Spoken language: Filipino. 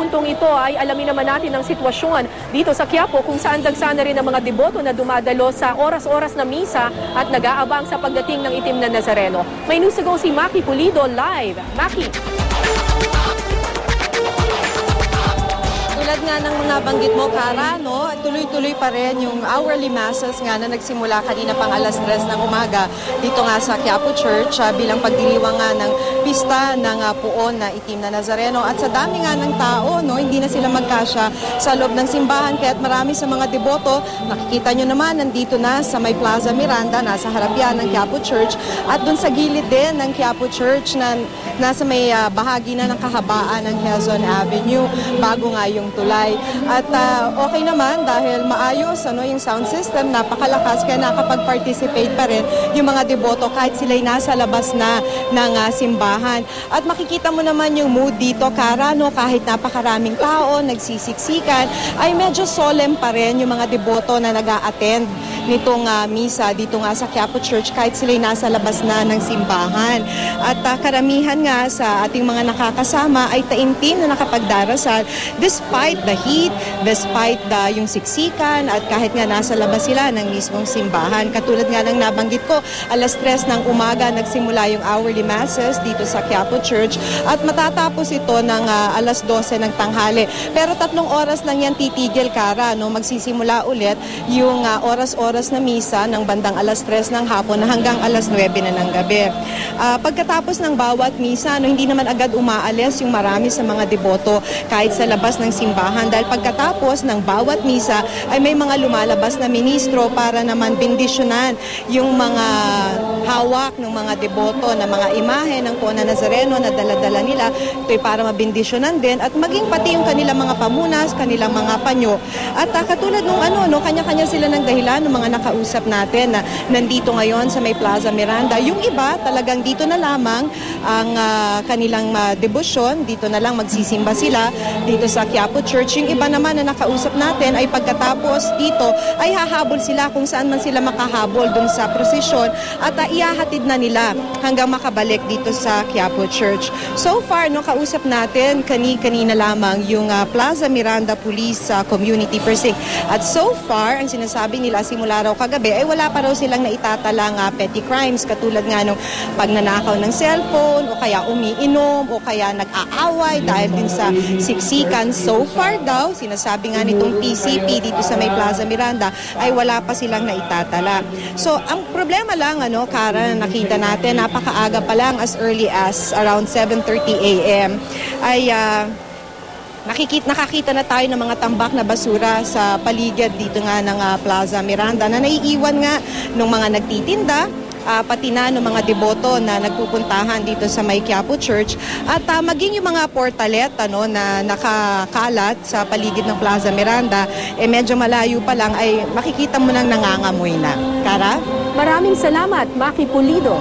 puntong ito ay alamin naman natin ang sitwasyon dito sa Quiapo kung saan dagsana rin ang mga deboto na dumadalo sa oras-oras na misa at nag-aabang sa pagdating ng itim na Nazareno. May news to go si Maki Pulido live. Maki! Tulad nga ng mga banggit mo, Kara, no? Tuloy-tuloy pa rin yung hourly masses nga na nagsimula kanina pang alas 3 ng umaga dito nga sa Quiapo Church bilang pagdiriwang nga ng pista ng puon na itim na Nazareno. At sa dami nga ng tao, no, hindi na sila magkasya sa loob ng simbahan kaya't marami sa mga deboto, nakikita nyo naman, nandito na sa may Plaza Miranda, nasa harap yan ng Quiapo Church at dun sa gilid din ng Quiapo Church na nasa may bahagi na ng kahabaan ng Quezon Avenue bago nga yung tulay. At okay naman dahil maayos yung sound system, napakalakas kaya nakapag-participate pa rin yung mga deboto kahit sila'y nasa labas na ng simbahan. At makikita mo naman yung mood dito, Kara, no? Kahit napakaraming tao, nagsisiksikan, ay medyo solemn pa rin yung mga deboto na nag-a-attend nitong misa dito nga sa Quiapo Church kahit sila'y nasa labas na ng simbahan. At karamihan nga sa ating mga nakakasama ay taimtim na nakapagdarasal despite the heat, despite yung siksikan at kahit nga nasa labas sila ng mismong simbahan. Katulad nga ng nabanggit ko, alas 3 ng umaga nagsimula yung hourly masses dito sa Quiapo Church at matatapos ito ng alas 12 ng tanghali. Pero 3 oras lang yan titigil, Kara, no? Magsisimula ulit yung oras-oras na misa ng bandang alas 3 ng hapon hanggang alas 9 na ng gabi. Pagkatapos ng bawat misa, no, hindi naman agad umaalis yung marami sa mga deboto kahit sa labas ng simbahan dahil pagkatapos ng bawat misa ay may mga lumalabas na ministro para naman bendisyonan yung mga hawak ng mga deboto na mga imahe ng Puon na Nazareno na dala-dala nila. Ito'y para mabendisyonan din at maging pati yung kanilang mga pamunas, kanilang mga panyo. At katulad nung kanya-kanya sila ng dahilan ng mga nakausap natin na nandito ngayon sa may Plaza Miranda. Yung iba talagang dito na lamang ang kanilang debosyon, dito na lang magsisimba sila dito sa Quiapo Church. Yung iba naman na nakausap natin ay pagkatapos dito ay hahabol sila kung saan man sila makahabol dun sa prosesyon at ihahatid na nila hanggang makabalik dito sa Quiapo Church. So far, no, kausap natin kanina lamang yung Plaza Miranda Police Community Precinct. At so far, ang sinasabi nila simula raw kagabi ay wala pa raw silang naitatalang petty crimes katulad nga nung pagnanakaw ng cellphone o kaya umiinom o kaya nag-aaway dahil din sa siksikan. So far daw, sinasabi nga nitong PCP dito sa may Plaza Miranda ay wala pa silang naitatala. So ang problema lang, Kara, na nakita natin, napakaaga pa lang as early as around 7:30 a.m. ay nakakita na tayo ng mga tambak na basura sa paligid dito nga ng Plaza Miranda na naiiwan nga ng mga nagtitinda, pati na ng mga deboto na nagpupuntahan dito sa may Quiapo Church at maging yung mga portalet na nakakalat sa paligid ng Plaza Miranda, medyo malayo pa lang ay makikita mo nang nangangamoy na. Kara? Maraming salamat, Maki Pulido.